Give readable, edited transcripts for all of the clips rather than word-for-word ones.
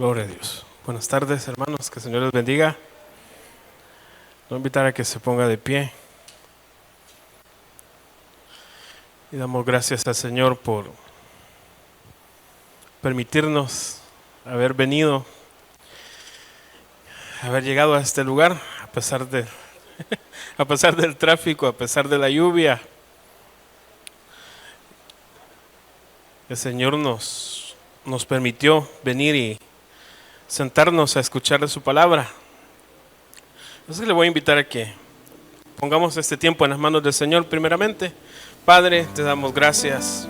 Gloria a Dios. Buenas tardes, hermanos, que el Señor les bendiga. Les voy a invitar a que se ponga de pie. Y damos gracias al Señor por permitirnos haber venido, haber llegado a este lugar, a pesar del tráfico, a pesar de la lluvia. El Señor nos permitió venir y sentarnos a escuchar su palabra. Entonces le voy a invitar a que pongamos este tiempo en las manos del Señor primeramente. Padre, te damos gracias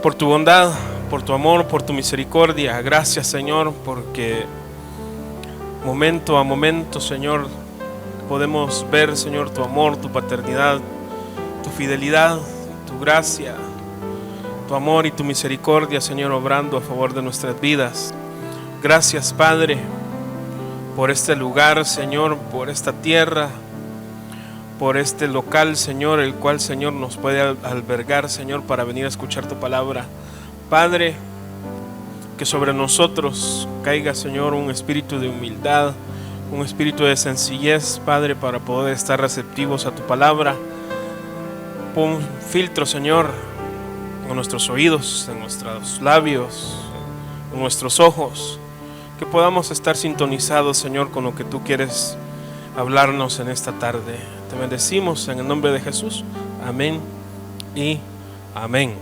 por tu bondad, por tu amor, por tu misericordia. Gracias, Señor, porque momento a momento, Señor, podemos ver, Señor, tu amor, tu paternidad, tu fidelidad, tu gracia, tu amor y tu misericordia, Señor, obrando a favor de nuestras vidas. Gracias, Padre, por este lugar, Señor, por esta tierra, por este local, Señor, el cual, Señor, nos puede albergar, Señor, para venir a escuchar tu palabra. Padre, que sobre nosotros caiga, Señor, un espíritu de humildad, un espíritu de sencillez, Padre, para poder estar receptivos a tu palabra. Pon filtro, Señor, en nuestros oídos, en nuestros labios, en nuestros ojos, que podamos estar sintonizados, Señor, con lo que tú quieres hablarnos en esta tarde. Te bendecimos en el nombre de Jesús. Amén y amén.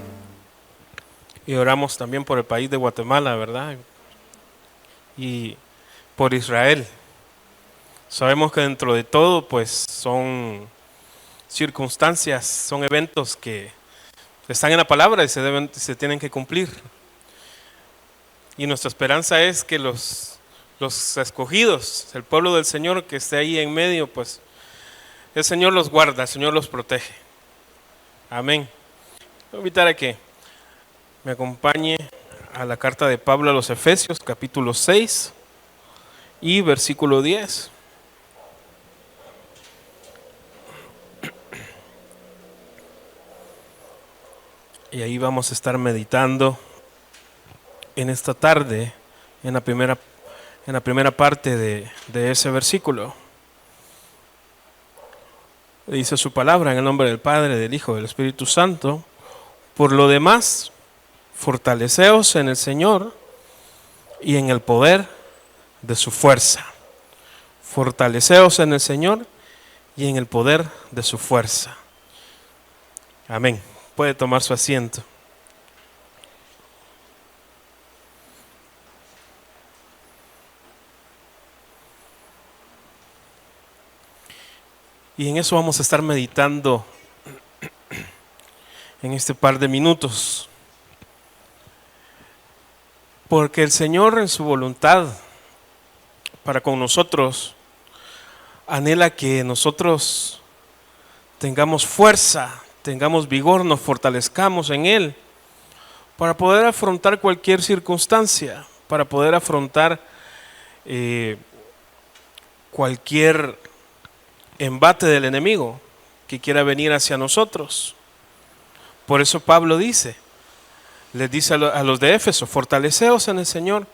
Y oramos también por el país de Guatemala, ¿verdad? Y por Israel. Sabemos que dentro de todo, pues, son circunstancias, son eventos que están en la palabra y se tienen que cumplir. Y nuestra esperanza es que los escogidos, el pueblo del Señor que esté ahí en medio, pues el Señor los guarda, el Señor los protege. Amén. Voy a invitar a que me acompañe a la carta de Pablo a los Efesios, capítulo 6 y versículo 10. Y ahí vamos a estar meditando en esta tarde, en la primera parte de ese versículo. Dice su palabra en el nombre del Padre, del Hijo, del Espíritu Santo. Por lo demás, fortaleceos en el Señor y en el poder de su fuerza. Fortaleceos en el Señor y en el poder de su fuerza. Amén. Puede tomar su asiento. Y en eso vamos a estar meditando en este par de minutos. Porque el Señor en su voluntad para con nosotros anhela que nosotros tengamos fuerza, tengamos vigor, nos fortalezcamos en Él para poder afrontar cualquier circunstancia, para poder afrontar cualquier embate del enemigo que quiera venir hacia nosotros. Por eso Pablo les dice a los de Éfeso: fortaleceos en el Señor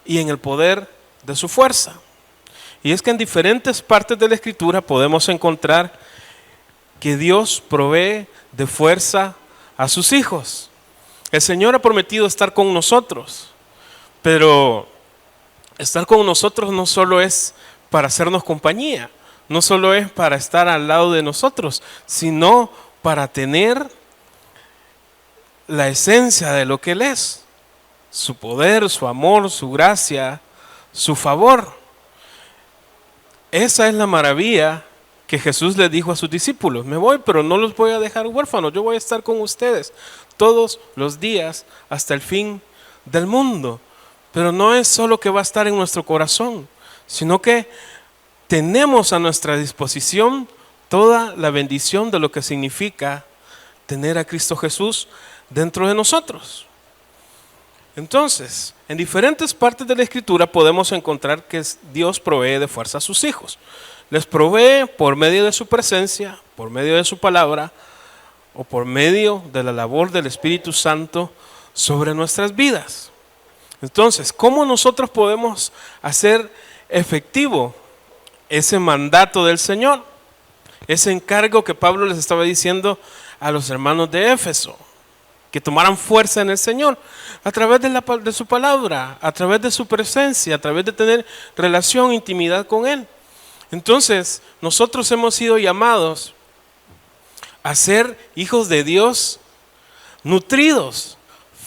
y en el poder de su fuerza. Y es que en diferentes partes de la Escritura podemos encontrar que Dios provee de fuerza a sus hijos. El Señor ha prometido estar con nosotros, pero estar con nosotros no solo es para hacernos compañía, no solo es para estar al lado de nosotros, sino para tener la esencia de lo que Él es: su poder, su amor, su gracia, su favor. Esa es la maravilla que Jesús le dijo a sus discípulos: me voy, pero no los voy a dejar huérfanos, yo voy a estar con ustedes todos los días hasta el fin del mundo. Pero no es solo que va a estar en nuestro corazón, sino que tenemos a nuestra disposición toda la bendición de lo que significa tener a Cristo Jesús dentro de nosotros. Entonces, en diferentes partes de la Escritura podemos encontrar que Dios provee de fuerza a sus hijos. Les provee por medio de su presencia, por medio de su palabra o por medio de la labor del Espíritu Santo sobre nuestras vidas. Entonces, ¿cómo nosotros podemos hacer efectivo ese mandato del Señor? Ese encargo que Pablo les estaba diciendo a los hermanos de Éfeso, que tomaran fuerza en el Señor, a través de su palabra, a través de su presencia, a través de tener relación, intimidad con Él. Entonces, nosotros hemos sido llamados a ser hijos de Dios, nutridos,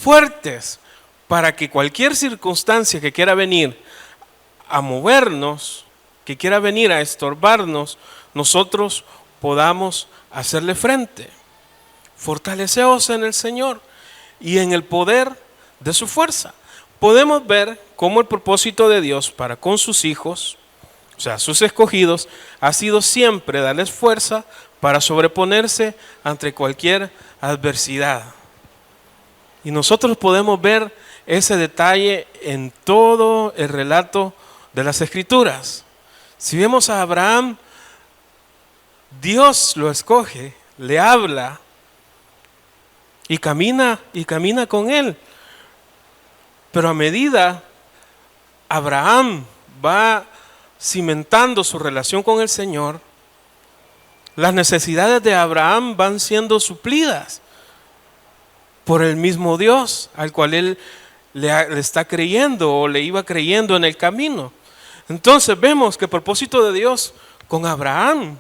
fuertes, para que cualquier circunstancia que quiera venir a movernos, que quiera venir a estorbarnos, nosotros podamos hacerle frente. Fortaleceos en el Señor y en el poder de su fuerza. Podemos ver cómo el propósito de Dios para con sus hijos, o sea, sus escogidos, ha sido siempre darles fuerza para sobreponerse ante cualquier adversidad. Y nosotros podemos ver ese detalle en todo el relato de las Escrituras. Si vemos a Abraham, Dios lo escoge, le habla y camina con él. Pero a medida Abraham va cimentando su relación con el Señor, las necesidades de Abraham van siendo suplidas por el mismo Dios al cual él le está creyendo o le iba creyendo en el camino. Entonces vemos que el propósito de Dios con Abraham,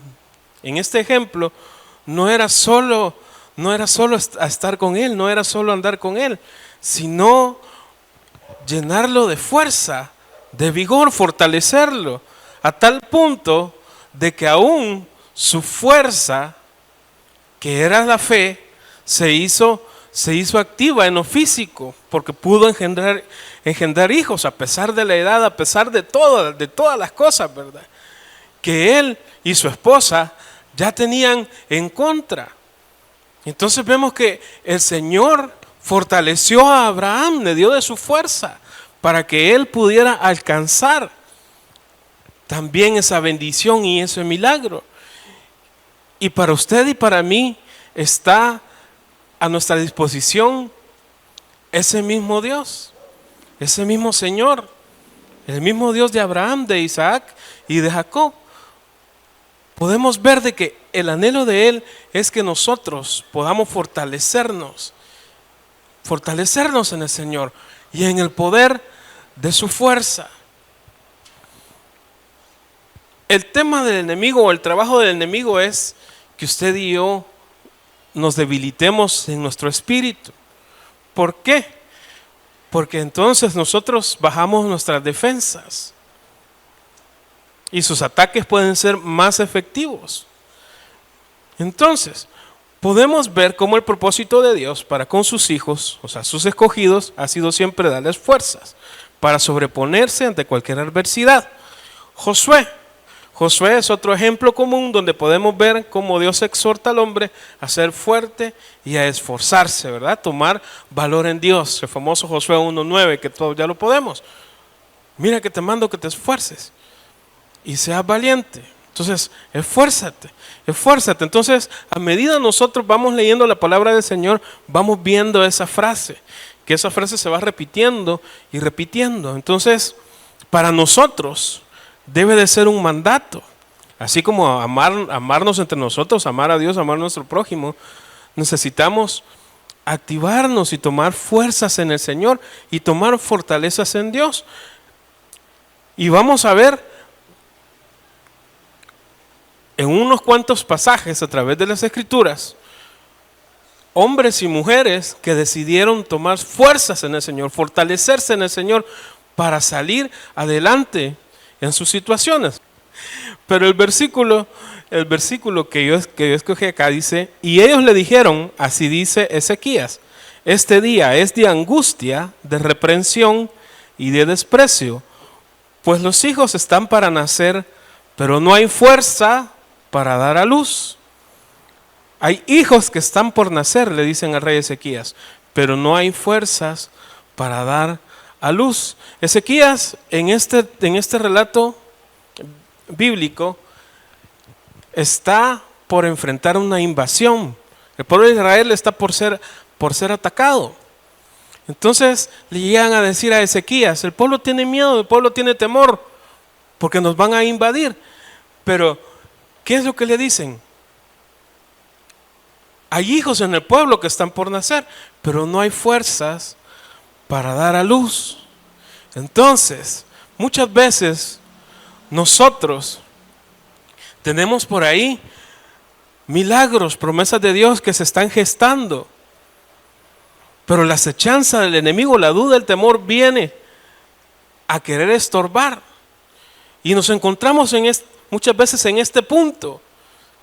en este ejemplo, no era solo estar con él, no era solo andar con él, sino llenarlo de fuerza, de vigor, fortalecerlo, a tal punto de que aún su fuerza, que era la fe, se hizo activa en lo físico, porque pudo engendrar hijos a pesar de la edad, a pesar de todas las cosas, ¿verdad?, que él y su esposa ya tenían en contra. Entonces vemos que el Señor fortaleció a Abraham, le dio de su fuerza para que él pudiera alcanzar también esa bendición y ese milagro. Y para usted y para mí está a nuestra disposición ese mismo Dios, ese mismo Señor, el mismo Dios de Abraham, de Isaac y de Jacob. Podemos ver de que el anhelo de Él es que nosotros podamos fortalecernos en el Señor y en el poder de su fuerza. El tema del enemigo o el trabajo del enemigo es que usted y yo nos debilitemos en nuestro espíritu. ¿Por qué? Porque entonces nosotros bajamos nuestras defensas y sus ataques pueden ser más efectivos. Entonces, podemos ver cómo el propósito de Dios para con sus hijos, o sea, sus escogidos, ha sido siempre darles fuerzas para sobreponerse ante cualquier adversidad. Josué es otro ejemplo común donde podemos ver cómo Dios exhorta al hombre a ser fuerte y a esforzarse, ¿verdad? Tomar valor en Dios. El famoso Josué 1:9, que todos ya lo podemos. Mira que te mando que te esfuerces y seas valiente. Entonces, esfuérzate. Entonces, a medida nosotros vamos leyendo la palabra del Señor, vamos viendo esa frase, que esa frase se va repitiendo y repitiendo. Entonces, para nosotros debe de ser un mandato, así como amarnos entre nosotros, amar a Dios, amar a nuestro prójimo. Necesitamos activarnos y tomar fuerzas en el Señor y tomar fortalezas en Dios. Y vamos a ver en unos cuantos pasajes a través de las Escrituras, hombres y mujeres que decidieron tomar fuerzas en el Señor, fortalecerse en el Señor para salir adelante en sus situaciones. Pero el versículo que yo escogí acá dice: y ellos le dijeron, así dice Ezequías, este día es de angustia, de reprensión y de desprecio, pues los hijos están para nacer, pero no hay fuerza para dar a luz. Hay hijos que están por nacer, le dicen al rey Ezequías, pero no hay fuerzas para dar a luz. Ezequías en este relato bíblico está por enfrentar una invasión. El pueblo de Israel está por ser atacado. Entonces le llegan a decir a Ezequías, el pueblo tiene miedo, el pueblo tiene temor, porque nos van a invadir. Pero, ¿qué es lo que le dicen? Hay hijos en el pueblo que están por nacer, pero no hay fuerzas para dar a luz. Entonces, muchas veces nosotros tenemos por ahí milagros, promesas de Dios que se están gestando, pero la acechanza del enemigo, la duda, el temor viene a querer estorbar. Y nos encontramos muchas veces en este punto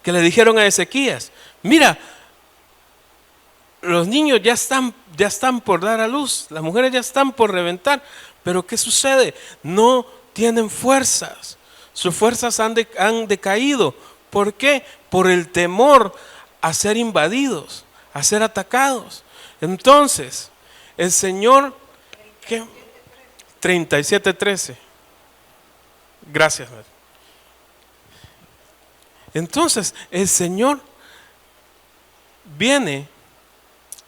que le dijeron a Ezequías, mira, los niños ya están por dar a luz, las mujeres ya están por reventar, pero ¿qué sucede? No tienen fuerzas, sus fuerzas han decaído. ¿Por qué? Por el temor a ser invadidos, a ser atacados. Entonces, el Señor, ¿qué? 37:13. Gracias. Entonces, el Señor viene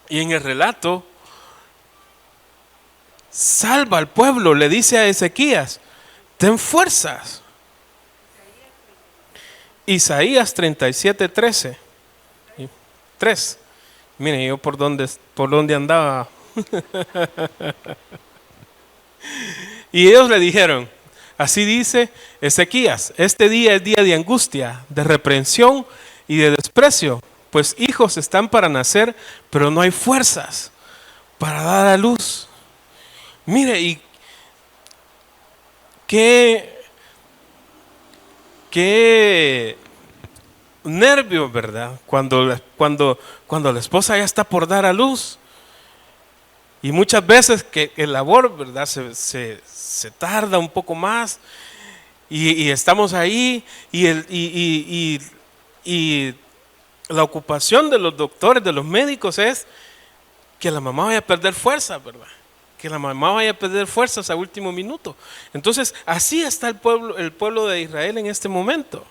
y en el relato salva al pueblo, le dice a Ezequías, ten fuerzas. Isaías 37:13. 3. Miren, yo por dónde andaba. Y ellos le dijeron, así dice Ezequías, este día es día de angustia, de reprensión y de desprecio, pues hijos están para nacer, pero no hay fuerzas para dar a luz. Mire, y qué nervios, ¿verdad? Cuando la esposa ya está por dar a luz. Y muchas veces que el labor, ¿verdad? Se tarda un poco más. Y estamos ahí. Y la ocupación de los doctores, de los médicos, es que la mamá vaya a perder fuerza, ¿verdad? Que la mamá vaya a perder fuerzas a último minuto. Entonces, así está el pueblo de Israel en este momento.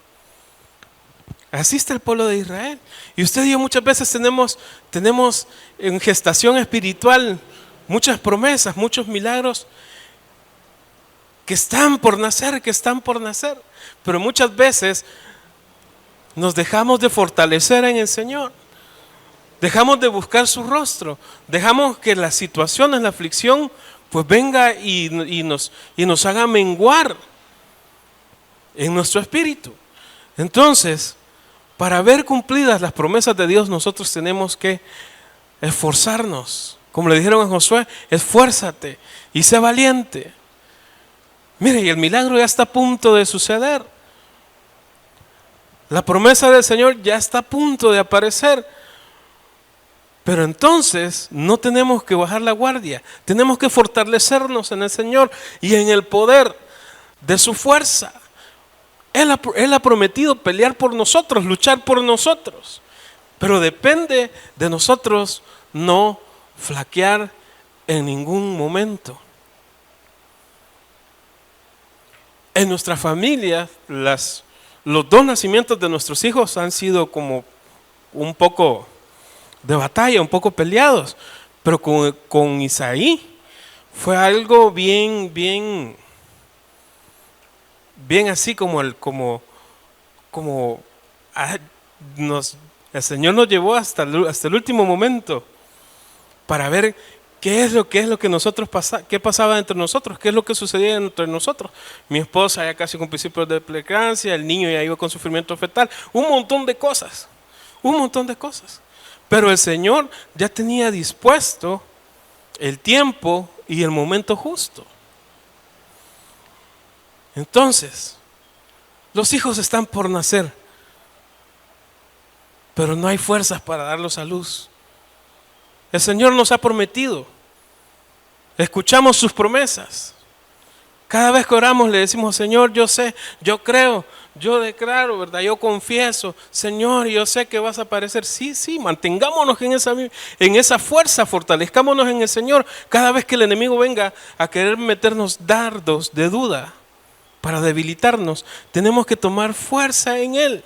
Así está el pueblo de Israel. Y usted y yo muchas veces tenemos en gestación espiritual muchas promesas, muchos milagros que están por nacer, Pero muchas veces nos dejamos de fortalecer en el Señor. Dejamos de buscar su rostro. Dejamos que las situaciones, la aflicción, pues venga y nos haga menguar en nuestro espíritu. Entonces, para ver cumplidas las promesas de Dios, nosotros tenemos que esforzarnos. Como le dijeron a Josué, esfuérzate y sé valiente. Mire, y el milagro ya está a punto de suceder. La promesa del Señor ya está a punto de aparecer. Pero entonces no tenemos que bajar la guardia. Tenemos que fortalecernos en el Señor y en el poder de su fuerza. Él ha prometido pelear por nosotros, luchar por nosotros. Pero depende de nosotros no flaquear en ningún momento. En nuestra familia, los dos nacimientos de nuestros hijos han sido como un poco de batalla, un poco peleados. Pero con Isaí fue algo bien así el Señor nos llevó hasta el último momento para ver qué es lo que nosotros qué pasaba entre nosotros, qué es lo que sucedía entre nosotros. Mi esposa ya casi con principios de preeclampsia, el niño ya iba con sufrimiento fetal, un montón de cosas. Pero el Señor ya tenía dispuesto el tiempo y el momento justo. Entonces, los hijos están por nacer, pero no hay fuerzas para darlos a luz. El Señor nos ha prometido, escuchamos sus promesas. Cada vez que oramos le decimos, Señor, yo sé, yo creo, yo declaro, ¿verdad? Yo confieso, Señor, yo sé que vas a aparecer. Sí, mantengámonos en esa fuerza, fortalezcámonos en el Señor. Cada vez que el enemigo venga a querer meternos dardos de duda para debilitarnos, tenemos que tomar fuerza en Él.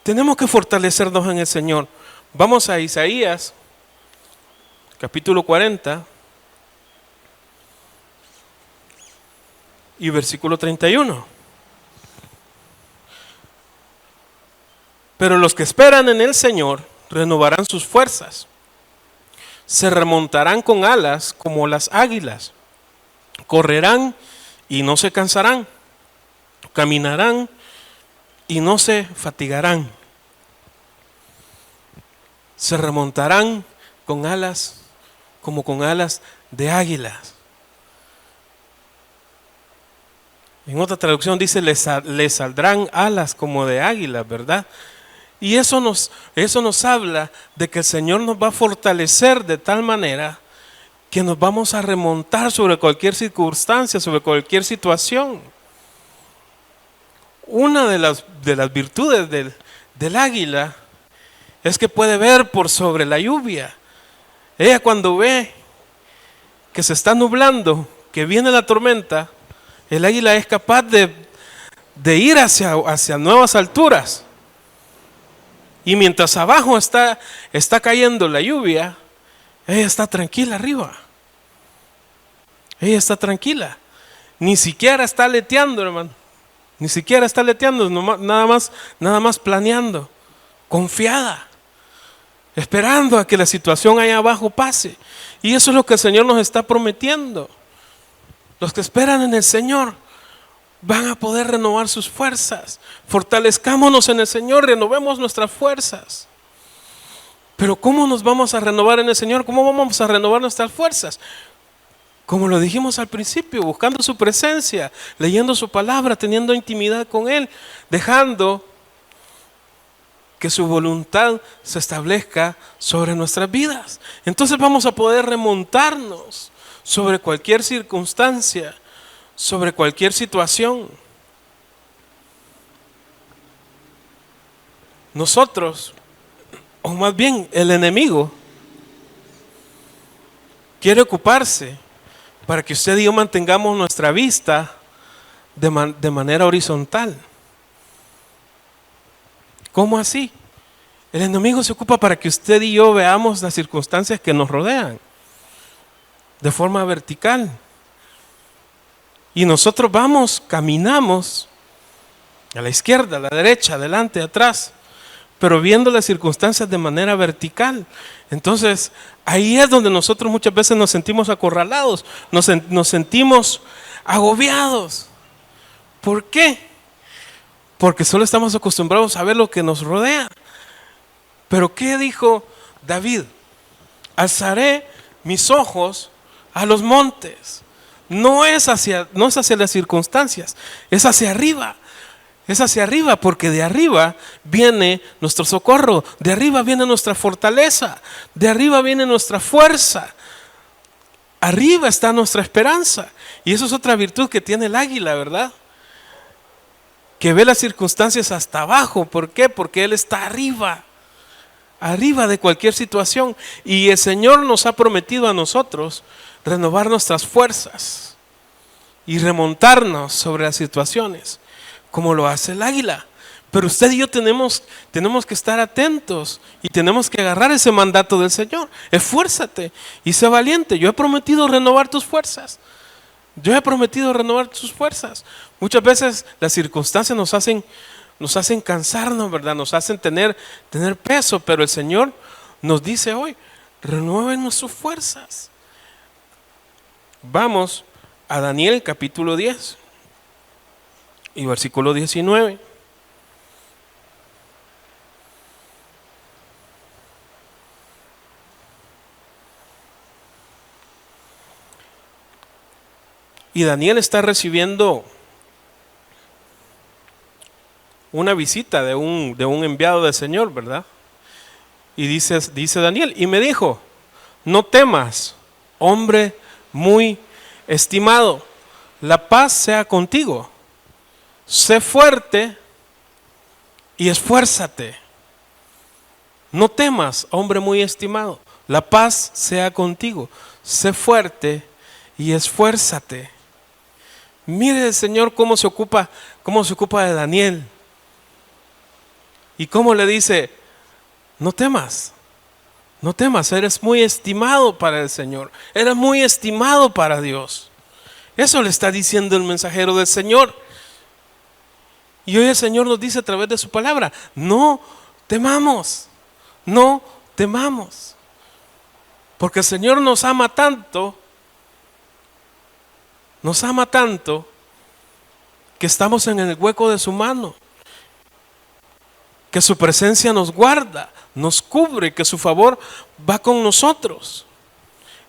Tenemos que fortalecernos en el Señor. Vamos a Isaías, capítulo 40. y versículo 31. Pero los que esperan en el Señor renovarán sus fuerzas. Se remontarán con alas como las águilas. Correrán y no se cansarán. Caminarán y no se fatigarán. Se remontarán con alas como con alas de águilas. En otra traducción dice, les saldrán alas como de águilas, ¿verdad? Y eso nos habla de que el Señor nos va a fortalecer de tal manera que nos vamos a remontar sobre cualquier circunstancia, sobre cualquier situación. Una de las virtudes del águila es que puede ver por sobre la lluvia. Ella cuando ve que se está nublando, que viene la tormenta, el águila es capaz de ir hacia nuevas alturas. Y mientras abajo está cayendo la lluvia, ella está tranquila arriba. Ella está tranquila. Ni siquiera está aleteando, hermano. Ni siquiera está aleteando, nada más planeando, confiada, esperando a que la situación allá abajo pase. Y eso es lo que el Señor nos está prometiendo. Los que esperan en el Señor van a poder renovar sus fuerzas. Fortalezcámonos en el Señor, renovemos nuestras fuerzas. Pero ¿cómo nos vamos a renovar en el Señor? ¿Cómo vamos a renovar nuestras fuerzas? Como lo dijimos al principio, buscando su presencia, leyendo su palabra, teniendo intimidad con Él, dejando que su voluntad se establezca sobre nuestras vidas. Entonces vamos a poder remontarnos sobre cualquier circunstancia, sobre cualquier situación. Nosotros, o más bien el enemigo, quiere ocuparse para que usted y yo mantengamos nuestra vista de manera horizontal. ¿Cómo así? El enemigo se ocupa para que usted y yo veamos las circunstancias que nos rodean de forma vertical. Y nosotros caminamos a la izquierda, a la derecha, adelante, atrás, pero viendo las circunstancias de manera vertical. Entonces, ahí es donde nosotros muchas veces nos sentimos acorralados, nos sentimos agobiados. ¿Por qué? Porque solo estamos acostumbrados a ver lo que nos rodea. Pero ¿qué dijo David? Alzaré mis ojos a los montes. No es hacia las circunstancias, es hacia arriba. Es hacia arriba, porque de arriba viene nuestro socorro, de arriba viene nuestra fortaleza, de arriba viene nuestra fuerza. Arriba está nuestra esperanza. Y eso es otra virtud que tiene el águila, ¿verdad? Que ve las circunstancias hasta abajo. ¿Por qué? Porque Él está arriba de cualquier situación. Y el Señor nos ha prometido a nosotros renovar nuestras fuerzas y remontarnos sobre las situaciones, como lo hace el águila. Pero usted y yo tenemos que estar atentos y tenemos que agarrar ese mandato del Señor. Esfuérzate y sé valiente. Yo he prometido renovar tus fuerzas. Yo he prometido renovar tus fuerzas. Muchas veces las circunstancias nos hacen cansarnos, ¿verdad? Nos hacen tener peso, pero el Señor nos dice hoy, renueven sus fuerzas. Vamos a Daniel capítulo 10 y versículo 19. Y Daniel está recibiendo una visita de un enviado del Señor, ¿verdad? Y dice Daniel, y me dijo, no temas, hombre muy estimado, la paz sea contigo, sé fuerte y esfuérzate. No temas, hombre muy estimado, la paz sea contigo, sé fuerte y esfuérzate. Mire el Señor cómo se ocupa de Daniel. Y cómo le dice, no temas, eres muy estimado para el Señor, eres muy estimado para Dios. Eso le está diciendo el mensajero del Señor. Y hoy el Señor nos dice a través de su palabra, no temamos, no temamos. Porque el Señor nos ama tanto que estamos en el hueco de su mano, que su presencia nos guarda, nos cubre, que su favor va con nosotros.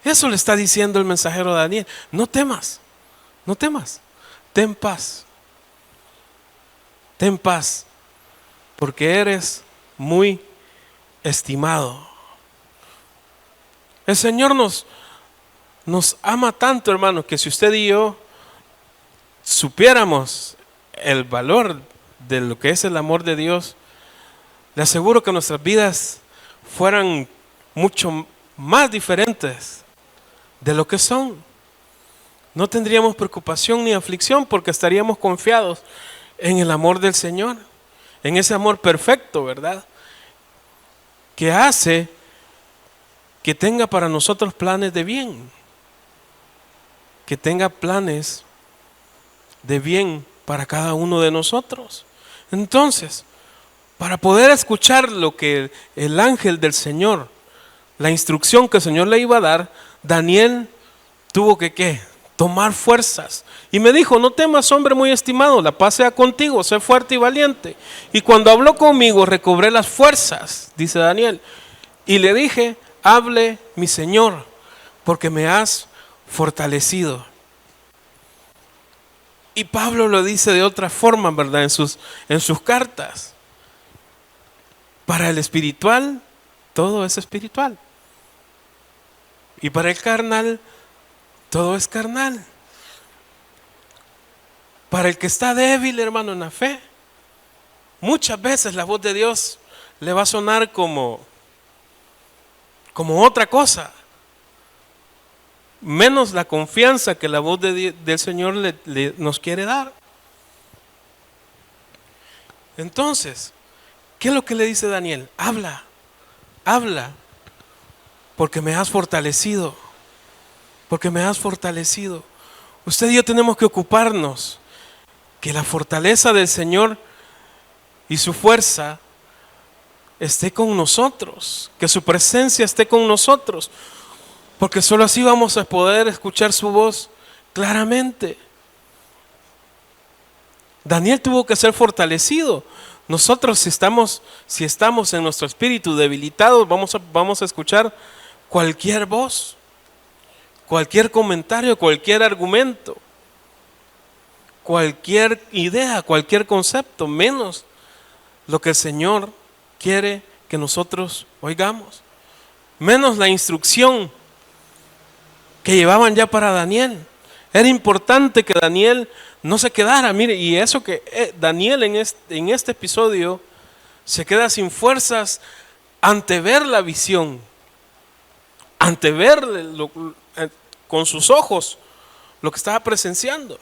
Eso le está diciendo el mensajero Daniel. No temas, no temas, ten paz, porque eres muy estimado. El Señor nos ama tanto, hermanos, que si usted y yo supiéramos el valor de lo que es el amor de Dios, le aseguro que nuestras vidas fueran mucho más diferentes de lo que son. No tendríamos preocupación ni aflicción porque estaríamos confiados en el amor del Señor, en ese amor perfecto, ¿verdad? Que hace que tenga para nosotros planes de bien, que tenga planes de bien para cada uno de nosotros. Entonces, para poder escuchar lo que el ángel del Señor, la instrucción que el Señor le iba a dar, Daniel tuvo que ¿qué? Tomar fuerzas. Y me dijo, no temas, hombre muy estimado, la paz sea contigo, sé fuerte y valiente. Y cuando habló conmigo, recobré las fuerzas, dice Daniel. Y le dije, hable mi Señor, porque me has fortalecido. Y Pablo lo dice de otra forma, ¿verdad? En sus cartas. Para el espiritual, todo es espiritual. Y para el carnal, todo es carnal. Para el que está débil, hermano, en la fe, muchas veces la voz de Dios le va a sonar como otra cosa, menos la confianza que la voz del Señor nos quiere dar. Entonces, ¿qué es lo que le dice Daniel? Habla, porque me has fortalecido, Usted y yo tenemos que ocuparnos que la fortaleza del Señor y su fuerza esté con nosotros, que su presencia esté con nosotros, porque solo así vamos a poder escuchar su voz claramente. Daniel tuvo que ser fortalecido. Nosotros si estamos en nuestro espíritu debilitados, vamos a escuchar cualquier voz, cualquier comentario, cualquier argumento, cualquier idea, cualquier concepto, menos lo que el Señor quiere que nosotros oigamos, menos la instrucción que llevaban ya para Daniel. Era importante que Daniel no se quedara, mire, y eso que Daniel en este episodio se queda sin fuerzas ante ver la visión, ante ver con sus ojos lo que estaba presenciando.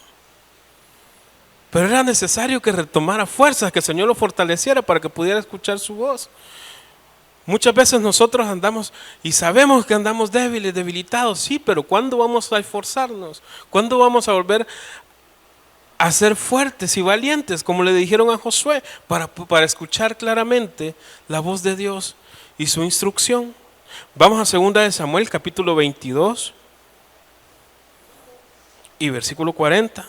Pero era necesario que retomara fuerzas, que el Señor lo fortaleciera para que pudiera escuchar su voz. Muchas veces nosotros andamos y sabemos que andamos débiles, debilitados, sí, pero ¿cuándo vamos a esforzarnos? ¿Cuándo vamos a volver a ser fuertes y valientes, como le dijeron a Josué, para escuchar claramente la voz de Dios y su instrucción? Vamos a 2 de Samuel, capítulo 22 y versículo 40.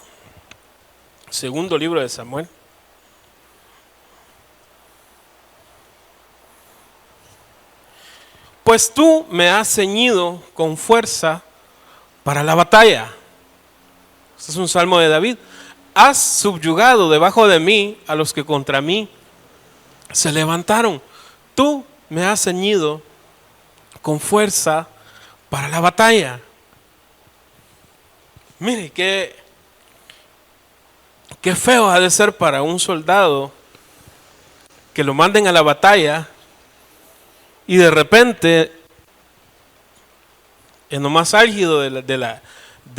Segundo libro de Samuel. Pues tú me has ceñido con fuerza para la batalla. Este es un salmo de David. Has subyugado debajo de mí a los que contra mí se levantaron. Tú me has ceñido con fuerza para la batalla. Mire, qué feo ha de ser para un soldado que lo manden a la batalla y de repente, en lo más álgido de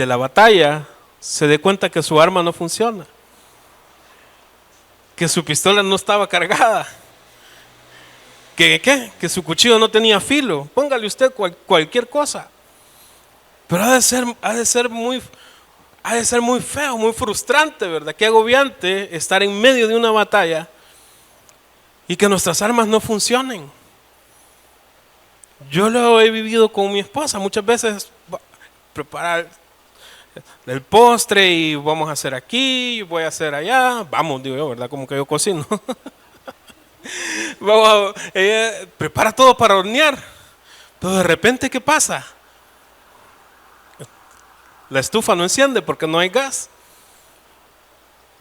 la batalla, se dé cuenta que su arma no funciona, que su pistola no estaba cargada, que su cuchillo no tenía filo. Póngale usted cualquier cosa. Pero ha de ser muy Ha de ser muy feo, muy frustrante, ¿verdad? Qué agobiante estar en medio de una batalla y que nuestras armas no funcionen. Yo lo he vivido con mi esposa. Muchas veces preparar el postre y vamos a hacer aquí, voy a hacer allá. Vamos, digo yo, ¿verdad? Como que yo cocino. Ella prepara todo para hornear. Pero de repente, ¿qué pasa? La estufa no enciende porque no hay gas.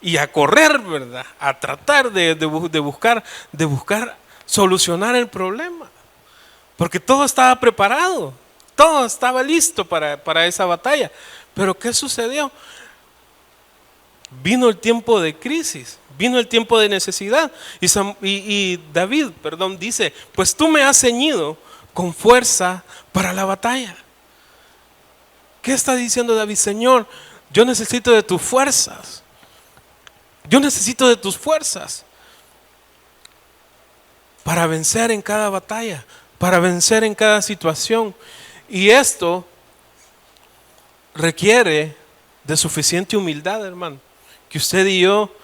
Y a correr, ¿verdad? A tratar de buscar solucionar el problema. Porque todo estaba preparado. Todo estaba listo para esa batalla. Pero ¿qué sucedió? Vino el tiempo de crisis, vino el tiempo de necesidad. Y David, dice, pues tú me has ceñido con fuerza para la batalla. ¿Qué está diciendo David? Señor, yo necesito de tus fuerzas. Yo necesito de tus fuerzas para vencer en cada batalla, para vencer en cada situación. Y esto requiere de suficiente humildad, hermano. Que usted y yo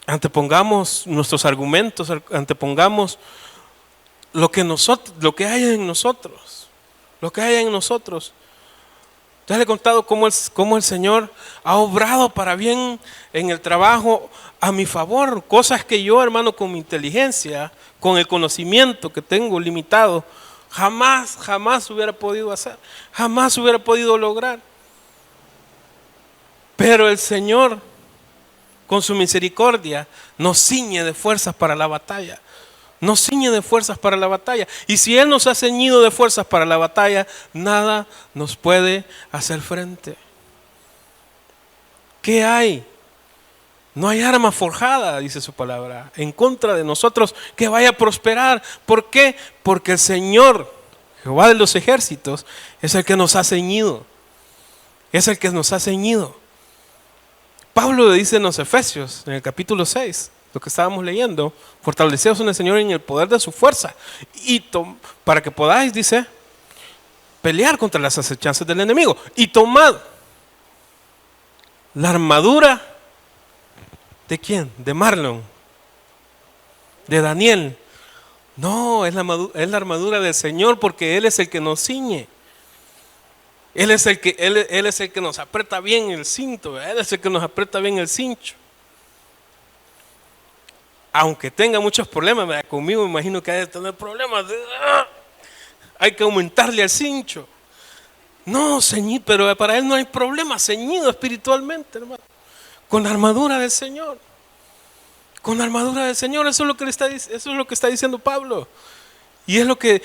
antepongamos nuestros argumentos, antepongamos lo que hay en nosotros. Lo que hay en nosotros. Ya le he contado cómo el Señor ha obrado para bien en el trabajo a mi favor. Cosas que yo, hermano, con mi inteligencia, con el conocimiento que tengo limitado, jamás hubiera podido hacer. Jamás hubiera podido lograr. Pero el Señor, con su misericordia, nos ciñe de fuerzas para la batalla. Nos ciñe de fuerzas para la batalla. Y si Él nos ha ceñido de fuerzas para la batalla, nada nos puede hacer frente. ¿Qué hay? No hay arma forjada, dice su palabra, en contra de nosotros que vaya a prosperar. ¿Por qué? Porque el Señor, Jehová de los ejércitos, es el que nos ha ceñido. Es el que nos ha ceñido. Pablo le dice en los Efesios, en el capítulo 6, lo que estábamos leyendo, fortaleceos en el Señor y en el poder de su fuerza, y para que podáis, dice, pelear contra las acechanzas del enemigo, y tomad la armadura ¿de quién? De Marlon, de Daniel. No, es la armadura del Señor, porque Él es el que nos ciñe. Él es el que nos aprieta bien el cinto, ¿verdad? Él es el que nos aprieta bien el cincho. Aunque tenga muchos problemas, ¿verdad? Conmigo me imagino que hay de tener problemas. Hay que aumentarle al cincho. No, ceñido, pero para Él no hay problema, ceñido espiritualmente, hermano. Con la armadura del Señor. Con la armadura del Señor, eso es lo que está diciendo Pablo. Y es lo que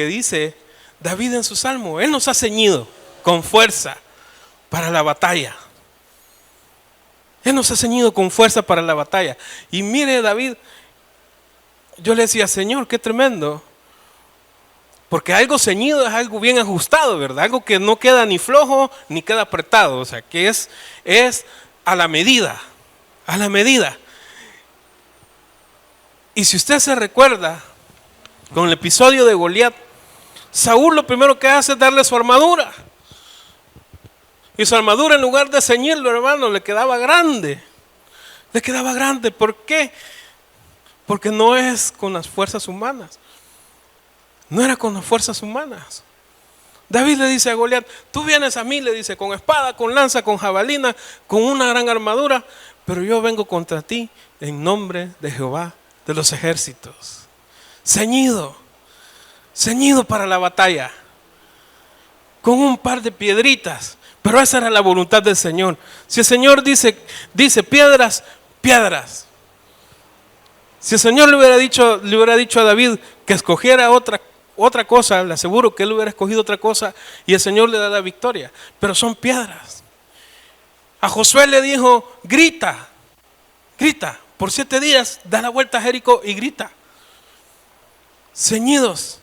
dice David en su salmo. Él nos ha ceñido con fuerza para la batalla. Él nos ha ceñido con fuerza para la batalla. Y mire, David, yo le decía, Señor, qué tremendo. Porque algo ceñido es algo bien ajustado, ¿verdad? Algo que no queda ni flojo ni queda apretado. O sea, que es a la medida. A la medida. Y si usted se recuerda, con el episodio de Goliat, Saúl lo primero que hace es darle su armadura. Y su armadura, en lugar de ceñirlo, hermano, le quedaba grande. Le quedaba grande. ¿Por qué? Porque no es con las fuerzas humanas. No era con las fuerzas humanas. David le dice a Goliat, tú vienes a mí, le dice, con espada, con lanza, con jabalina, con una gran armadura, pero yo vengo contra ti en nombre de Jehová de los ejércitos. Ceñido para la batalla, con un par de piedritas. Pero esa era la voluntad del Señor. Si el Señor dice piedras, piedras. Si el Señor le hubiera dicho a David que escogiera otra cosa, le aseguro que él hubiera escogido otra cosa y el Señor le da la victoria. Pero son piedras. A Josué le dijo, grita, por 7 días, da la vuelta a Jericó y grita. Ceñidos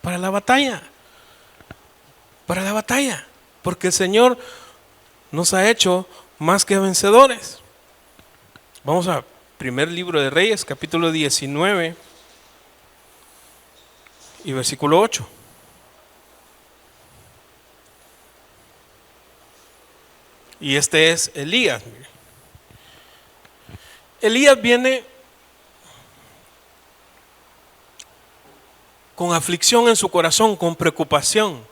para la batalla. Para la batalla. Porque el Señor nos ha hecho más que vencedores. Vamos a primer libro de Reyes, capítulo 19 y versículo 8. Y este es Elías. Elías viene con aflicción en su corazón, con preocupación,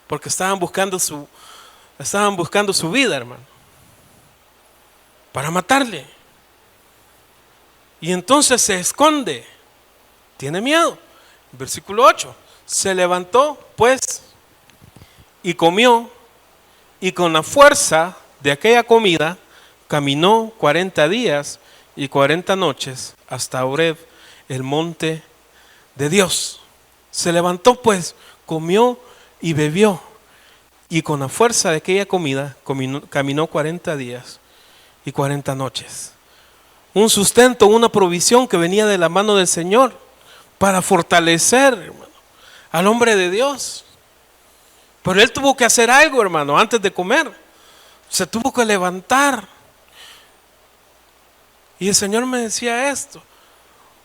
porque estaban buscando su vida, hermano, para matarle. Y entonces se esconde, tiene miedo. Versículo 8, se levantó pues y comió, y con la fuerza de aquella comida caminó 40 días y 40 noches hasta Horeb, el monte de Dios. Se levantó pues, comió y bebió, y con la fuerza de aquella comida caminó 40 días y 40 noches. Un sustento, una provisión que venía de la mano del Señor para fortalecer, hermano, al hombre de Dios. Pero él tuvo que hacer algo, hermano, antes de comer. Se tuvo que levantar. Y el Señor me decía esto: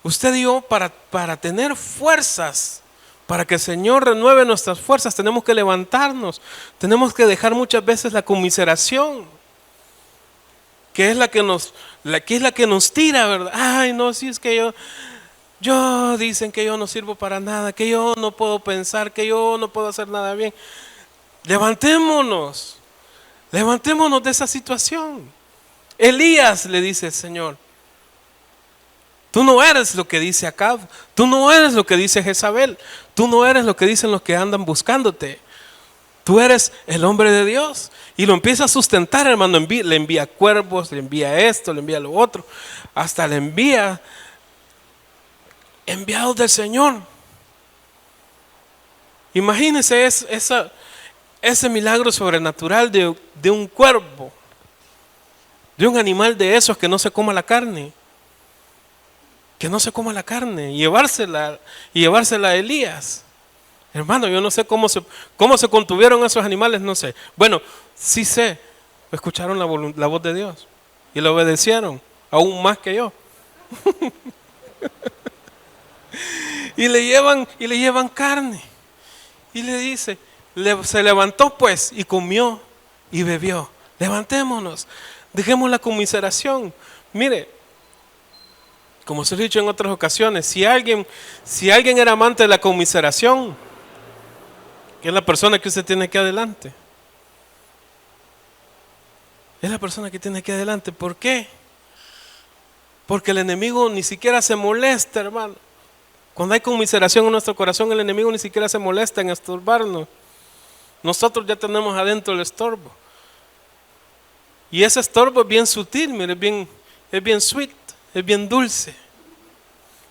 usted y yo, para tener fuerzas, para que el Señor renueve nuestras fuerzas, tenemos que levantarnos. Tenemos que dejar muchas veces la conmiseración, que es la que nos tira, ¿verdad? Ay, no, si es que yo dicen que yo no sirvo para nada, que yo no puedo pensar, que yo no puedo hacer nada bien. Levantémonos de esa situación. Elías le dice el Señor: tú no eres lo que dice Acab, tú no eres lo que dice Jezabel, tú no eres lo que dicen los que andan buscándote. Tú eres el hombre de Dios. Y lo empieza a sustentar, hermano. Le envía cuervos, le envía esto, le envía lo otro. Hasta le envía enviados del Señor. Imagínense ese milagro sobrenatural de un cuervo, de un animal de esos que no se coma la carne. Que no se coma la carne. Y llevársela a Elías. Hermano, yo no sé cómo se contuvieron esos animales, no sé. Bueno, sí sé, escucharon la voz de Dios y le obedecieron, aún más que yo. y le llevan carne. Y le dice, se levantó pues y comió y bebió. Levantémonos, dejemos la conmiseración. Mire, como se lo he dicho en otras ocasiones, si alguien era amante de la conmiseración, es la persona que usted tiene aquí adelante. Es la persona que tiene aquí adelante. ¿Por qué? Porque el enemigo ni siquiera se molesta, hermano. Cuando hay conmiseración en nuestro corazón, el enemigo ni siquiera se molesta en estorbarnos. Nosotros ya tenemos adentro el estorbo. Y ese estorbo es bien sutil, mire, es bien sweet, es bien dulce.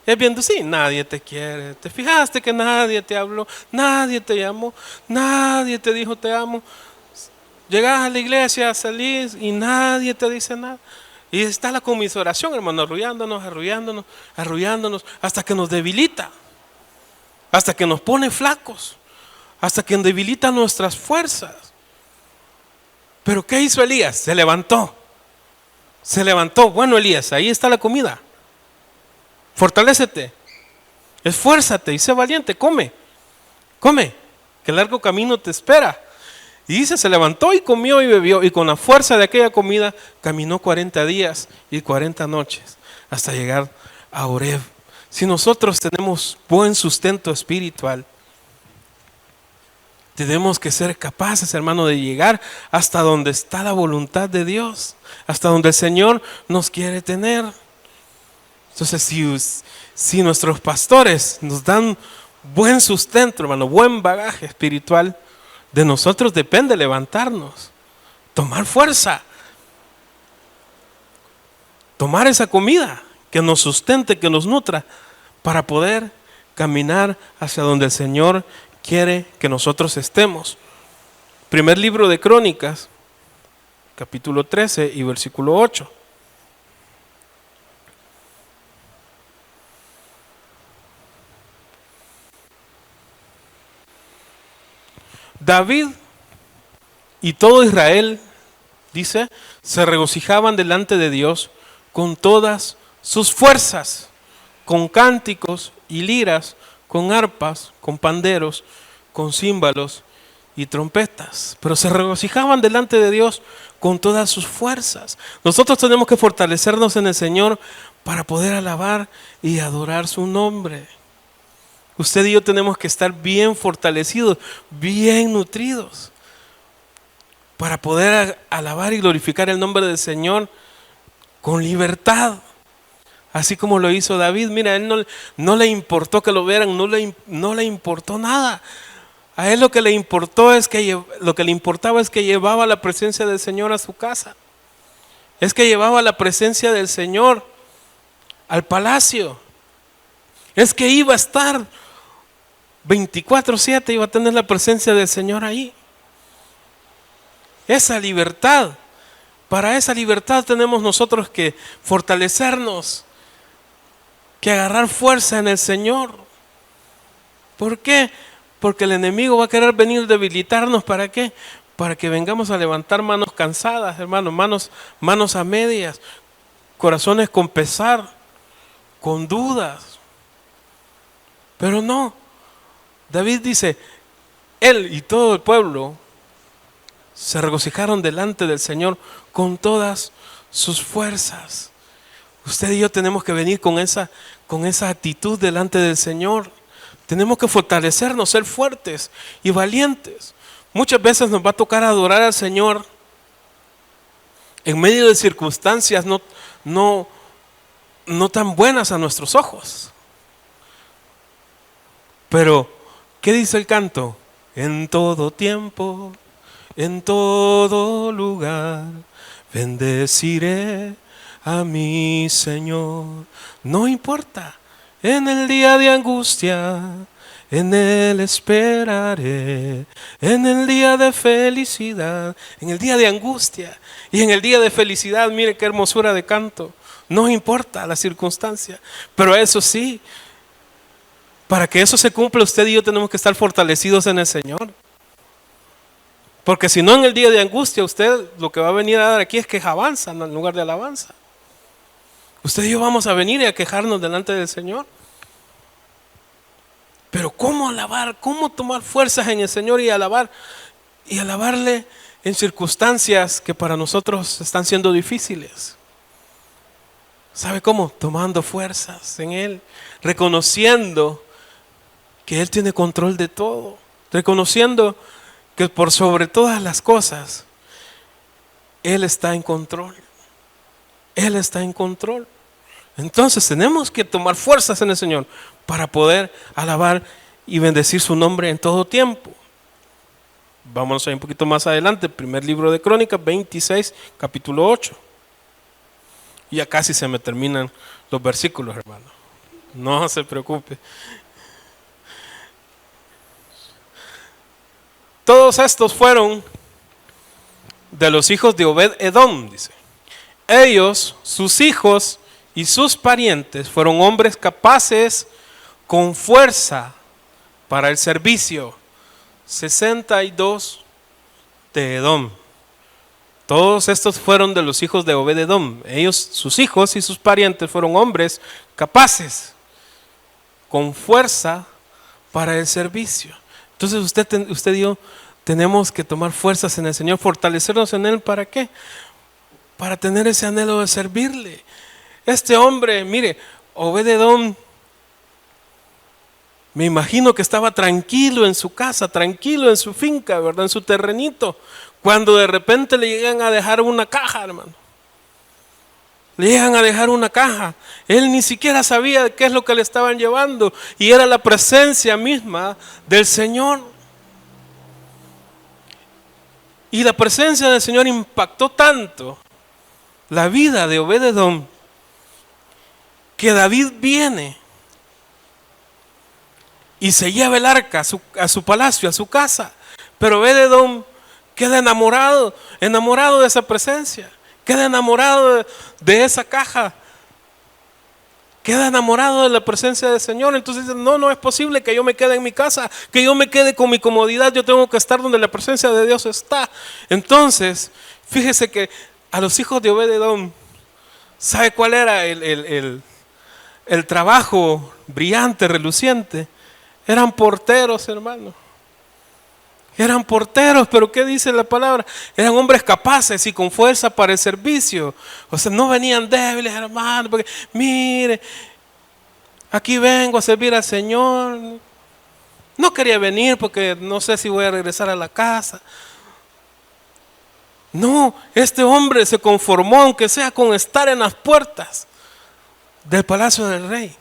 Es bien dulce. Sí, nadie te quiere. ¿Te fijaste que nadie te habló? Nadie te llamó. Nadie te dijo te amo. Llegas a la iglesia, salís y nadie te dice nada. Y está la conmiseración, hermano, arrullándonos, hasta que nos debilita. Hasta que nos pone flacos. Hasta que debilita nuestras fuerzas. Pero ¿qué hizo Elías? Se levantó. Bueno, Elías, ahí está la comida. Fortalécete, esfuérzate y sé valiente, come, que el largo camino te espera. Y dice, se levantó y comió y bebió, y con la fuerza de aquella comida caminó 40 días y 40 noches hasta llegar a Horeb. Si nosotros tenemos buen sustento espiritual, tenemos que ser capaces, hermano, de llegar hasta donde está la voluntad de Dios, hasta donde el Señor nos quiere tener. Entonces, si nuestros pastores nos dan buen sustento, hermano, buen bagaje espiritual, de nosotros depende levantarnos, tomar fuerza, tomar esa comida que nos sustente, que nos nutra, para poder caminar hacia donde el Señor quiere que nosotros estemos. Primer libro de Crónicas, capítulo 13 y versículo 8. David y todo Israel, dice, se regocijaban delante de Dios con todas sus fuerzas, con cánticos y liras, con arpas, con panderos, con címbalos y trompetas, pero se regocijaban delante de Dios con todas sus fuerzas. Nosotros tenemos que fortalecernos en el Señor para poder alabar y adorar su nombre. Usted y yo tenemos que estar bien fortalecidos, bien nutridos, para poder alabar y glorificar el nombre del Señor con libertad. Así como lo hizo David. Mira, a él no le importó que lo vieran, no le importó nada. A él lo que le importaba es que llevaba la presencia del Señor a su casa. Es que llevaba la presencia del Señor al palacio. Es que iba a estar 24/7, iba a tener la presencia del Señor ahí. Esa libertad, para esa libertad tenemos nosotros que fortalecernos, que agarrar fuerza en el Señor. ¿Por qué? Porque el enemigo va a querer venir a debilitarnos. ¿Para qué? Para que vengamos a levantar manos cansadas, hermanos, manos a medias, corazones con pesar, con dudas. Pero no, David dice, él y todo el pueblo se regocijaron delante del Señor con todas sus fuerzas. Usted y yo tenemos que venir con esa actitud delante del Señor. Tenemos que fortalecernos, ser fuertes y valientes. Muchas veces nos va a tocar adorar al Señor en medio de circunstancias no tan buenas a nuestros ojos. Pero, ¿qué dice el canto? En todo tiempo, en todo lugar, bendeciré a mi Señor. No importa, en el día de angustia, en Él esperaré. En el día de felicidad, en el día de angustia y en el día de felicidad, mire qué hermosura de canto. No importa la circunstancia, pero eso sí, para que eso se cumpla, usted y yo tenemos que estar fortalecidos en el Señor. Porque si no, en el día de angustia, usted lo que va a venir a dar aquí es quejabanza en lugar de alabanza. Usted y yo vamos a venir y a quejarnos delante del Señor. Pero ¿cómo alabar? ¿Cómo tomar fuerzas en el Señor y alabar? Y alabarle en circunstancias que para nosotros están siendo difíciles. ¿Sabe cómo? Tomando fuerzas en Él, reconociendo que Él tiene control de todo, reconociendo que por sobre todas las cosas, Él está en control. Él está en control. Entonces tenemos que tomar fuerzas en el Señor para poder alabar y bendecir su nombre en todo tiempo. Vámonos ahí un poquito más adelante, primer libro de Crónicas, 26, capítulo 8. Y ya casi se me terminan los versículos, hermano. No se preocupe. Todos estos fueron de los hijos de Obed-Edom, dice. Ellos, sus hijos y sus parientes fueron hombres capaces con fuerza para el servicio. 62 de Edom. Todos estos fueron de los hijos de Obed-Edom. Ellos, sus hijos y sus parientes fueron hombres capaces con fuerza para el servicio. Entonces usted y yo tenemos que tomar fuerzas en el Señor, fortalecernos en Él. ¿Para qué? Para tener ese anhelo de servirle. Este hombre, mire, Obed-Edom, me imagino que estaba tranquilo en su casa, tranquilo en su finca, ¿verdad? En su terrenito, cuando de repente le llegan a dejar una caja, hermano. Le llegan a dejar una caja. Él ni siquiera sabía qué es lo que le estaban llevando, y era la presencia misma del Señor. Y la presencia del Señor impactó tanto la vida de Obed-Edom que David viene y se lleva el arca a su palacio, a su casa. Pero Obed-Edom queda enamorado de esa presencia, queda enamorado de esa caja, queda enamorado de la presencia del Señor. Entonces dice, no es posible que yo me quede en mi casa, que yo me quede con mi comodidad, yo tengo que estar donde la presencia de Dios está. Entonces, fíjese que a los hijos de Obed-Edom, ¿sabe cuál era el trabajo brillante, reluciente? Eran porteros, hermano. Eran porteros, pero ¿qué dice la palabra? Eran hombres capaces y con fuerza para el servicio. O sea, no venían débiles, hermano, porque mire, aquí vengo a servir al Señor. No quería venir porque no sé si voy a regresar a la casa. No, este hombre se conformó, aunque sea con estar en las puertas del palacio del rey,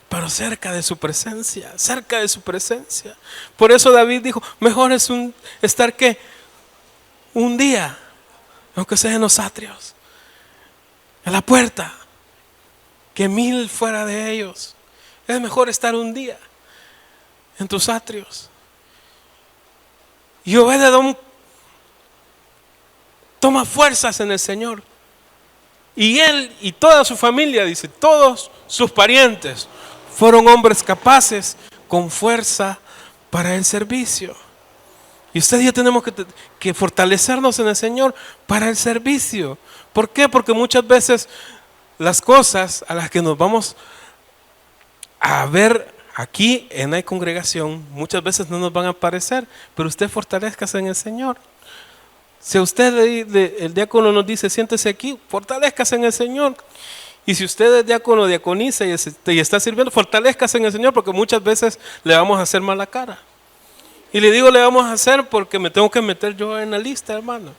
pero cerca de su presencia, cerca de su presencia. Por eso David dijo, mejor es estar que un día, aunque sea en los atrios, en la puerta, que 1000 fuera de ellos. Es mejor estar un día en tus atrios. Y Obed-edom toma fuerzas en el Señor. Y él y toda su familia, dice, todos sus parientes fueron hombres capaces con fuerza para el servicio. Y usted y yo tenemos que fortalecernos en el Señor para el servicio. ¿Por qué? Porque muchas veces las cosas a las que nos vamos a ver aquí en la congregación, muchas veces no nos van a parecer, pero usted fortalezcase en el Señor. Si a usted el diácono nos dice, siéntese aquí, fortalezcase en el Señor. Y si usted es diácono o diaconisa y está sirviendo, fortalezcase en el Señor, porque muchas veces le vamos a hacer mala cara. Y le digo, le vamos a hacer porque me tengo que meter yo en la lista, hermano.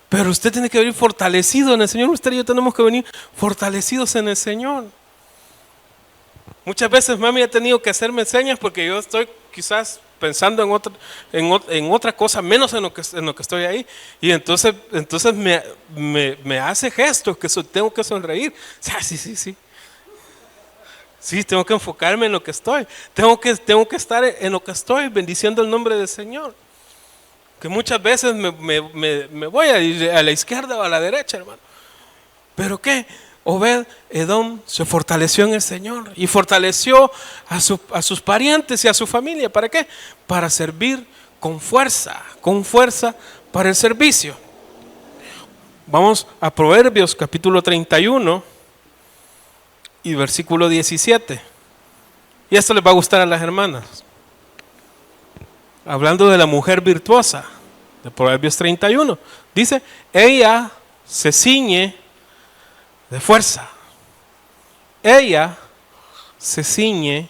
Pero usted tiene que venir fortalecido en el Señor. Usted y yo tenemos que venir fortalecidos en el Señor. Muchas veces mami ha tenido que hacerme señas porque yo estoy quizás pensando en otra cosa, menos en lo que estoy ahí. Y entonces me hace gestos que tengo que sonreír. O sea, sí. Sí, tengo que enfocarme en lo que estoy. Tengo que estar en lo que estoy, bendiciendo el nombre del Señor. Que muchas veces me voy a la izquierda o a la derecha, hermano. ¿Pero qué? Obed-edom se fortaleció en el Señor y fortaleció a sus parientes y a su familia. ¿Para qué? Para servir con fuerza para el servicio. Vamos a Proverbios capítulo 31 y versículo 17. Y esto les va a gustar a las hermanas. Hablando de la mujer virtuosa, de Proverbios 31, dice, ella se ciñe de fuerza. Ella se ciñe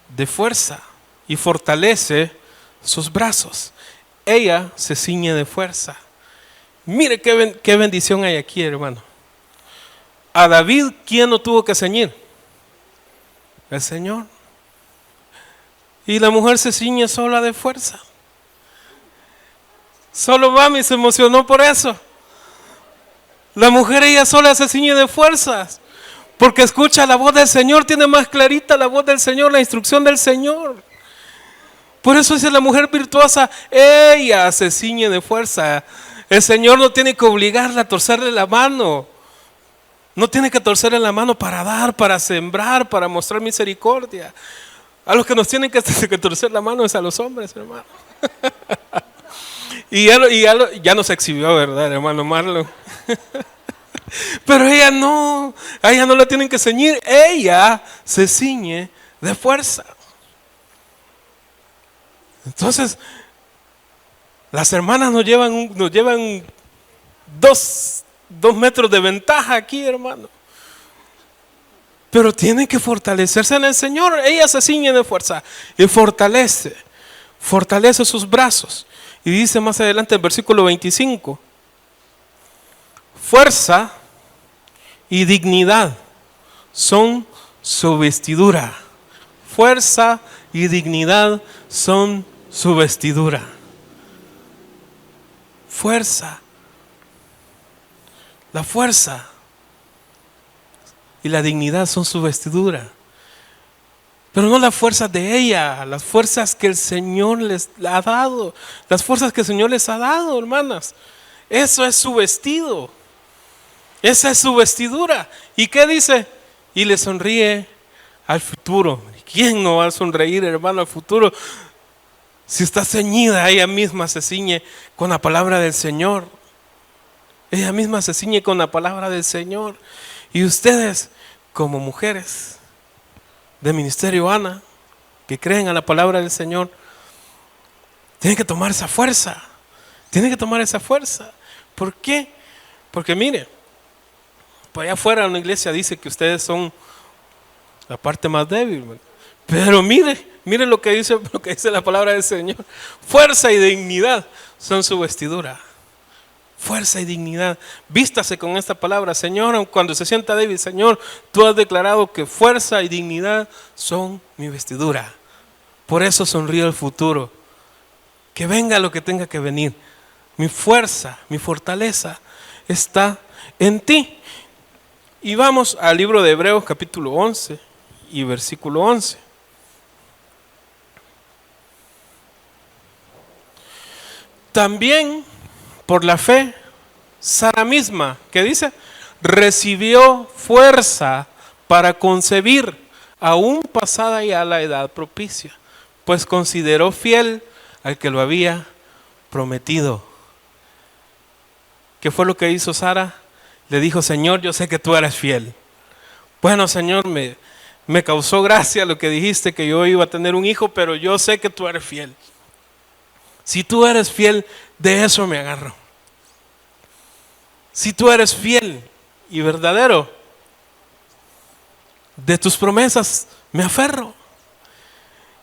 de fuerza y fortalece sus brazos. Ella se ciñe de fuerza. Mire qué bendición hay aquí, hermano. A David, ¿quién no tuvo que ceñir? El Señor. Y la mujer se ciñe sola de fuerza. Solo mami se emocionó por eso. La mujer ella sola se ciñe de fuerzas, porque escucha la voz del Señor, tiene más clarita la voz del Señor, la instrucción del Señor. Por eso dice la mujer virtuosa, ella se ciñe de fuerza. El Señor no tiene que obligarla a torcerle la mano. No tiene que torcerle la mano para dar, para sembrar, para mostrar misericordia. A los que nos tienen que torcer la mano es a los hombres, hermano. Y ya nos exhibió, ¿verdad, hermano Marlon? Pero a ella no la tienen que ceñir. Ella se ciñe de fuerza. Entonces, las hermanas nos llevan 2 metros de ventaja aquí, hermano. Pero tienen que fortalecerse en el Señor. Ella se ciñe de fuerza y fortalece sus brazos. Y dice más adelante en versículo 25, fuerza y dignidad son su vestidura. Fuerza y dignidad son su vestidura. Fuerza. La fuerza y la dignidad son su vestidura. Pero no las fuerzas de ella, las fuerzas que el Señor les ha dado. Las fuerzas que el Señor les ha dado, hermanas. Eso es su vestido. Esa es su vestidura. ¿Y qué dice? Y le sonríe al futuro. ¿Quién no va a sonreír, hermano, al futuro? Si está ceñida, ella misma se ciñe con la palabra del Señor. Ella misma se ciñe con la palabra del Señor. Y ustedes, como mujeres de Ministerio Ana, que creen a la palabra del Señor, Tiene que tomar esa fuerza. Tiene que tomar esa fuerza. ¿Por qué? Porque mire, por allá afuera una iglesia dice que ustedes son la parte más débil, ¿verdad? Pero mire lo que dice la palabra del Señor. Fuerza y dignidad son su vestidura. Fuerza y dignidad. Vístase con esta palabra, Señor. Cuando se sienta débil, Señor, tú has declarado que fuerza y dignidad son mi vestidura. Por eso sonrío el futuro. Que venga lo que tenga que venir. Mi fuerza, mi fortaleza está en ti. Y vamos al libro de Hebreos capítulo 11 y versículo 11. También por la fe, Sara misma, ¿qué dice? Recibió fuerza para concebir, aún pasada ya la edad propicia, pues consideró fiel al que lo había prometido. ¿Qué fue lo que hizo Sara? Le dijo, Señor, yo sé que tú eres fiel. Bueno, Señor, me causó gracia lo que dijiste, que yo iba a tener un hijo, pero yo sé que tú eres fiel. Si tú eres fiel, de eso me agarro. Si tú eres fiel y verdadero, de tus promesas me aferro.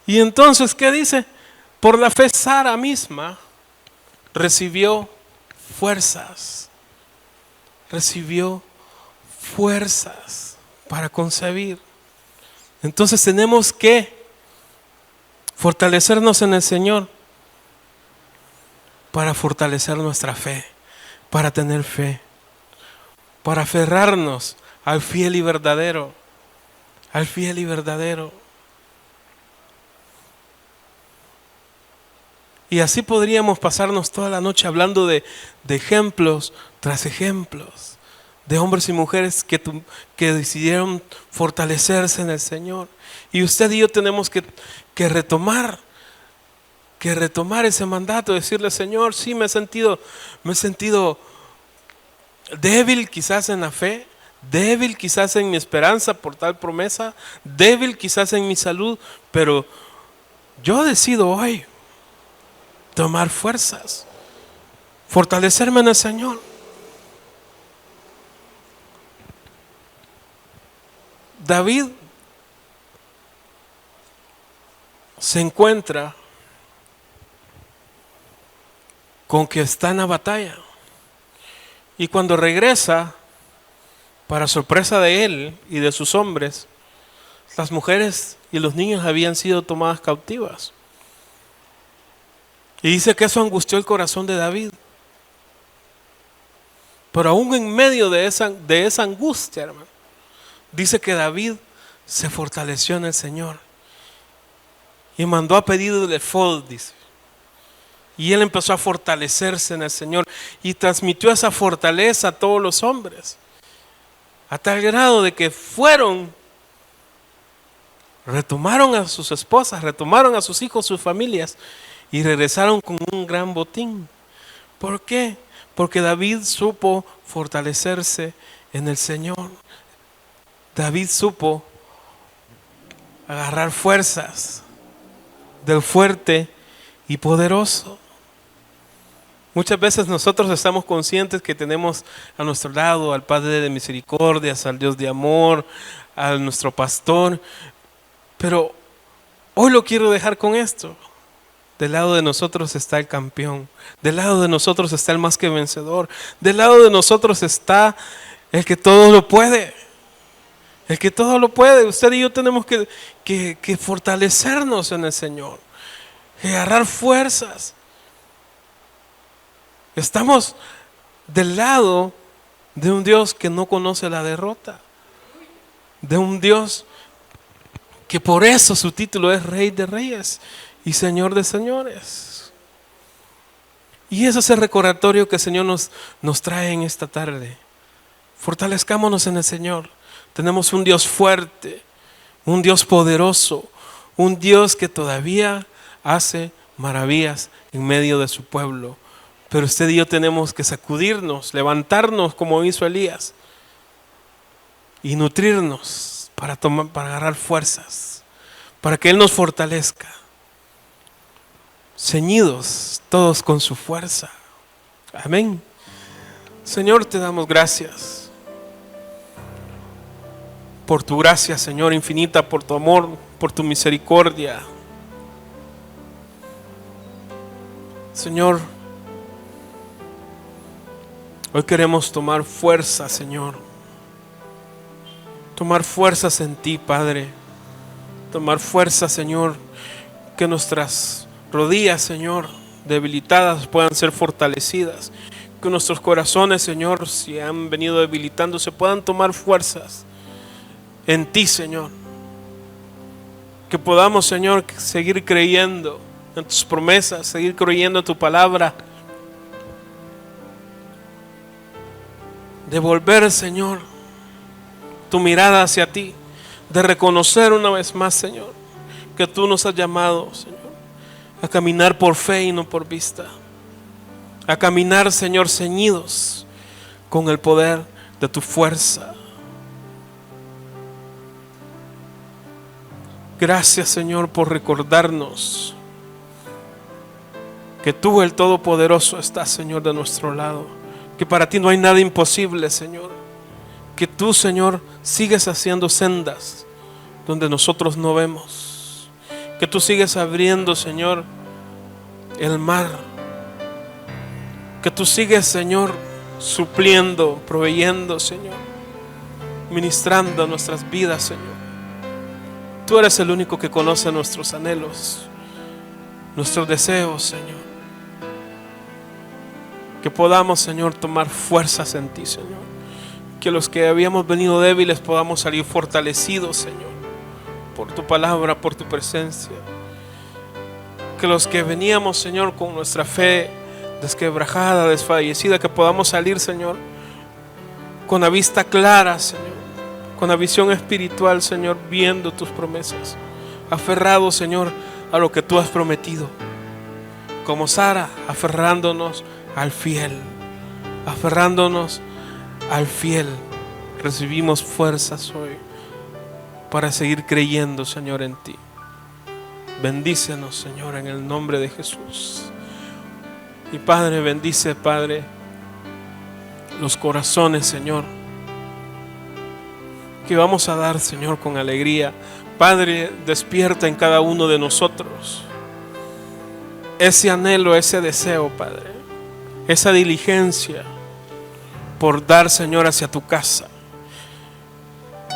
Y entonces, ¿qué dice? Por la fe Sara misma recibió fuerzas. Recibió fuerzas para concebir. Entonces tenemos que fortalecernos en el Señor para fortalecer nuestra fe, para tener fe, para aferrarnos al fiel y verdadero, al fiel y verdadero. Y así podríamos pasarnos toda la noche hablando de ejemplos tras ejemplos, de hombres y mujeres que decidieron fortalecerse en el Señor. Y usted y yo tenemos que retomar ese mandato, decirle, Señor, sí me he sentido débil quizás en la fe, débil quizás en mi esperanza por tal promesa, débil quizás en mi salud, pero yo decido hoy tomar fuerzas, fortalecerme en el Señor. David se encuentra con que está en la batalla. Y cuando regresa, para sorpresa de él y de sus hombres, las mujeres y los niños habían sido tomadas cautivas. Y dice que eso angustió el corazón de David. Pero aún en medio de esa angustia, hermano, dice que David se fortaleció en el Señor. Y mandó a pedir el efod, dice. Y él empezó a fortalecerse en el Señor. Y transmitió esa fortaleza a todos los hombres. A tal grado de que retomaron a sus esposas, retomaron a sus hijos, sus familias. Y regresaron con un gran botín. ¿Por qué? Porque David supo fortalecerse en el Señor. David supo agarrar fuerzas del fuerte y poderoso. Muchas veces nosotros estamos conscientes que tenemos a nuestro lado al Padre de misericordias, al Dios de amor, a nuestro pastor. Pero hoy lo quiero dejar con esto. Del lado de nosotros está el campeón. Del lado de nosotros está el más que vencedor. Del lado de nosotros está el que todo lo puede. El que todo lo puede. Usted y yo tenemos que fortalecernos en el Señor. Agarrar fuerzas. Estamos del lado de un Dios que no conoce la derrota. De un Dios que por eso su título es Rey de Reyes y Señor de señores. Y ese es el recordatorio que el Señor nos trae en esta tarde. Fortalezcámonos en el Señor. Tenemos un Dios fuerte, un Dios poderoso, un Dios que todavía hace maravillas en medio de su pueblo. Pero usted y yo tenemos que sacudirnos, levantarnos como hizo Elías y nutrirnos para agarrar fuerzas, para que Él nos fortalezca. ceñidos todos con su fuerza. Amén. Señor, te damos gracias por tu gracia, Señor, infinita, por tu amor, por tu misericordia. Señor, hoy queremos tomar fuerza, Señor. Tomar fuerzas en ti, Padre. Tomar fuerza, Señor. Que nuestras rodillas, Señor, debilitadas puedan ser fortalecidas. Que nuestros corazones, Señor, si han venido debilitándose, puedan tomar fuerzas en ti, Señor. Que podamos, Señor, seguir creyendo en tus promesas, seguir creyendo en tu palabra. De volver, Señor, tu mirada hacia ti. De reconocer una vez más, Señor, que tú nos has llamado, Señor, a caminar por fe y no por vista. A caminar, Señor, ceñidos con el poder de tu fuerza. Gracias, Señor, por recordarnos que tú, el Todopoderoso, estás, Señor, de nuestro lado. Que para ti no hay nada imposible, Señor. Que tú, Señor, sigues haciendo sendas donde nosotros no vemos. Que tú sigues abriendo, Señor, el mar. Que tú sigues, Señor, supliendo, proveyendo, Señor, ministrando nuestras vidas, Señor. Tú eres el único que conoce nuestros anhelos, nuestros deseos, Señor. Que podamos, Señor, tomar fuerzas en ti, Señor. Que los que habíamos venido débiles podamos salir fortalecidos, Señor, por tu palabra, por tu presencia. Que los que veníamos, Señor, con nuestra fe desquebrajada, desfallecida, que podamos salir, Señor, con la vista clara, Señor, con la visión espiritual, Señor, viendo tus promesas, aferrados, Señor, a lo que tú has prometido, como Sara, aferrándonos al fiel, aferrándonos al fiel. Recibimos fuerzas hoy para seguir creyendo, Señor, en ti. Bendícenos, Señor, en el nombre de Jesús. Y Padre, bendice, Padre, los corazones, Señor, que vamos a dar, Señor, con alegría. Padre, despierta en cada uno de nosotros ese anhelo, ese deseo, Padre, esa diligencia por dar, Señor, hacia tu casa.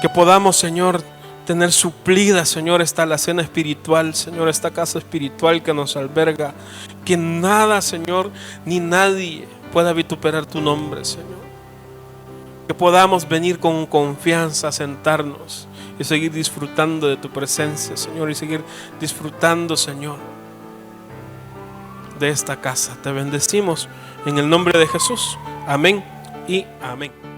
Que podamos, Señor, tener suplida, Señor, esta alacena espiritual, Señor, esta casa espiritual que nos alberga. Que nada, Señor, ni nadie pueda vituperar tu nombre, Señor. Que podamos venir con confianza, sentarnos y seguir disfrutando de tu presencia, Señor, y seguir disfrutando, Señor, de esta casa. Te bendecimos en el nombre de Jesús. Amén y amén.